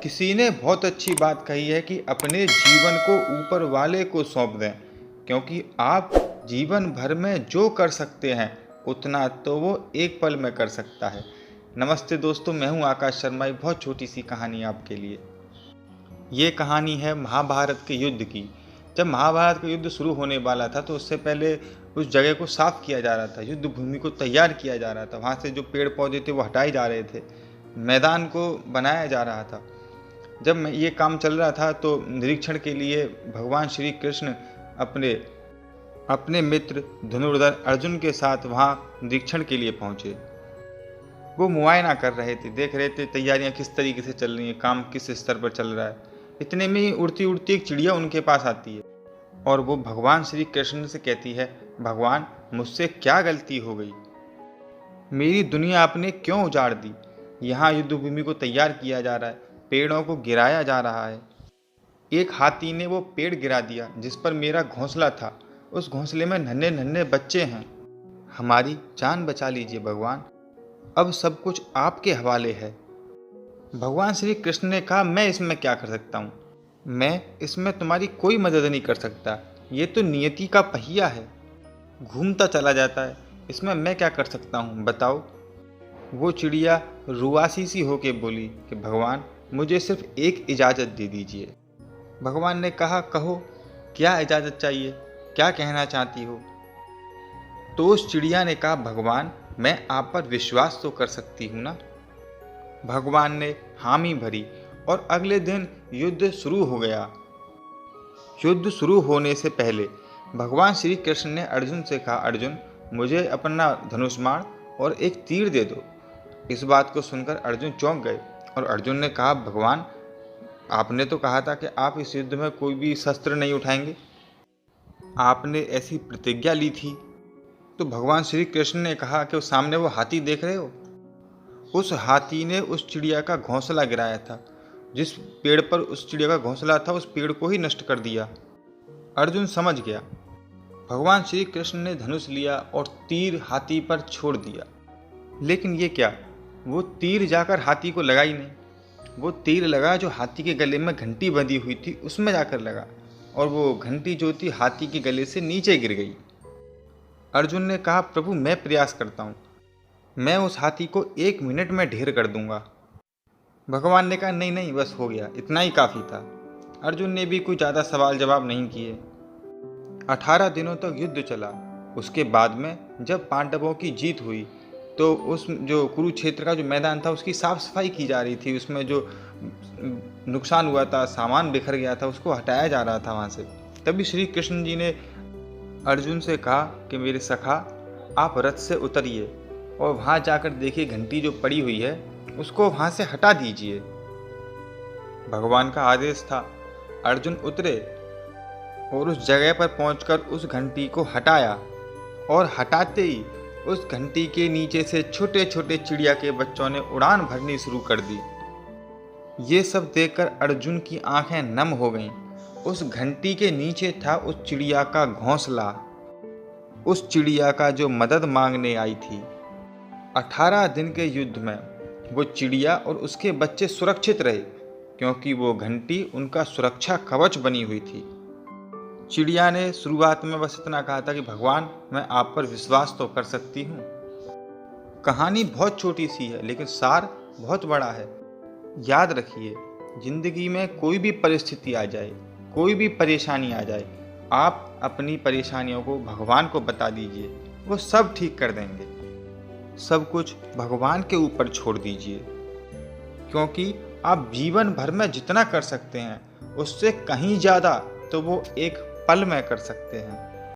किसी ने बहुत अच्छी बात कही है कि अपने जीवन को ऊपर वाले को सौंप दें, क्योंकि आप जीवन भर में जो कर सकते हैं उतना तो वो एक पल में कर सकता है। नमस्ते दोस्तों, मैं हूं आकाश शर्मा। एक बहुत छोटी सी कहानी आपके लिए। ये कहानी है महाभारत के युद्ध की। जब महाभारत का युद्ध शुरू होने वाला था तो उससे पहले उस जगह को साफ किया जा रहा था, युद्ध भूमि को तैयार किया जा रहा था, वहाँ से जो पेड़ पौधे थे वो हटाए जा रहे थे, मैदान को बनाया जा रहा था। जब ये काम चल रहा था तो निरीक्षण के लिए भगवान श्री कृष्ण अपने मित्र धनुर्धर अर्जुन के साथ वहाँ निरीक्षण के लिए पहुँचे। वो मुआयना कर रहे थे, देख रहे थे तैयारियां किस तरीके से चल रही हैं, काम किस स्तर पर चल रहा है। इतने में ही उड़ती उड़ती एक चिड़िया उनके पास आती है और वो भगवान श्री कृष्ण से कहती है, भगवान मुझसे क्या गलती हो गई, मेरी दुनिया आपने क्यों उजाड़ दी। यहाँ युद्ध भूमि को तैयार किया जा रहा है, पेड़ों को गिराया जा रहा है। एक हाथी ने वो पेड़ गिरा दिया जिस पर मेरा घोंसला था। उस घोंसले में नन्हे नन्हे बच्चे हैं। हमारी जान बचा लीजिए भगवान, अब सब कुछ आपके हवाले है। भगवान श्री कृष्ण ने कहा, मैं इसमें क्या कर सकता हूँ, मैं इसमें तुम्हारी कोई मदद नहीं कर सकता। ये तो नियति का पहिया है, घूमता चला जाता है, इसमें मैं क्या कर सकता हूँ बताओ। वो चिड़िया रुआसी सी होके बोली कि भगवान मुझे सिर्फ एक इजाज़त दे दीजिए। भगवान ने कहा, कहो क्या इजाज़त चाहिए, क्या कहना चाहती हो। तो उस चिड़िया ने कहा, भगवान मैं आप पर विश्वास तो कर सकती हूँ ना। भगवान ने हामी भरी और अगले दिन युद्ध शुरू हो गया। युद्ध शुरू होने से पहले भगवान श्री कृष्ण ने अर्जुन से कहा, अर्जुन मुझे अपना धनुष बाण और एक तीर दे दो। इस बात को सुनकर अर्जुन चौंक गए और अर्जुन ने कहा, भगवान आपने तो कहा था कि आप इस युद्ध में कोई भी शस्त्र नहीं उठाएंगे, आपने ऐसी प्रतिज्ञा ली थी। तो भगवान श्री कृष्ण ने कहा कि उस सामने वो हाथी देख रहे हो, उस हाथी ने उस चिड़िया का घोंसला गिराया था। जिस पेड़ पर उस चिड़िया का घोंसला था उस पेड़ को ही नष्ट कर दिया। अर्जुन समझ गया। भगवान श्री कृष्ण ने धनुष लिया और तीर हाथी पर छोड़ दिया। लेकिन ये क्या, वो तीर जाकर हाथी को लगा ही नहीं। वो तीर लगा जो हाथी के गले में घंटी बंधी हुई थी उसमें जाकर लगा, और वो घंटी जो थी हाथी के गले से नीचे गिर गई। अर्जुन ने कहा, प्रभु मैं प्रयास करता हूँ, मैं उस हाथी को 1 मिनट में ढेर कर दूंगा। भगवान ने कहा, नहीं नहीं बस हो गया, इतना ही काफ़ी था। अर्जुन ने भी कोई ज़्यादा सवाल जवाब नहीं किए। 18 दिनों तक युद्ध चला। उसके बाद में जब पांडवों की जीत हुई तो उस जो कुरुक्षेत्र का जो मैदान था उसकी साफ सफाई की जा रही थी। उसमें जो नुकसान हुआ था, सामान बिखर गया था, उसको हटाया जा रहा था वहाँ से। तभी श्री कृष्ण जी ने अर्जुन से कहा कि मेरे सखा आप रथ से उतरिए और वहाँ जाकर देखिए घंटी जो पड़ी हुई है उसको वहाँ से हटा दीजिए। भगवान का आदेश था। अर्जुन उतरे और उस जगह पर पहुंचकर उस घंटी को हटाया, और हटाते ही उस घंटी के नीचे से छोटे छोटे चिड़िया के बच्चों ने उड़ान भरनी शुरू कर दी। ये सब देखकर अर्जुन की आंखें नम हो गईं। उस घंटी के नीचे था उस चिड़िया का घोंसला, उस चिड़िया का जो मदद मांगने आई थी। 18 दिन के युद्ध में वो चिड़िया और उसके बच्चे सुरक्षित रहे, क्योंकि वो घंटी उनका सुरक्षा कवच बनी हुई थी। चिड़िया ने शुरुआत में बस इतना कहा था कि भगवान मैं आप पर विश्वास तो कर सकती हूँ। कहानी बहुत छोटी सी है लेकिन सार बहुत बड़ा है। याद रखिए, जिंदगी में कोई भी परिस्थिति आ जाए, कोई भी परेशानी आ जाए, आप अपनी परेशानियों को भगवान को बता दीजिए, वो सब ठीक कर देंगे। सब कुछ भगवान के ऊपर छोड़ दीजिए, क्योंकि आप जीवन भर में जितना कर सकते हैं उससे कहीं ज़्यादा तो वो एक पल में कर सकते हैं।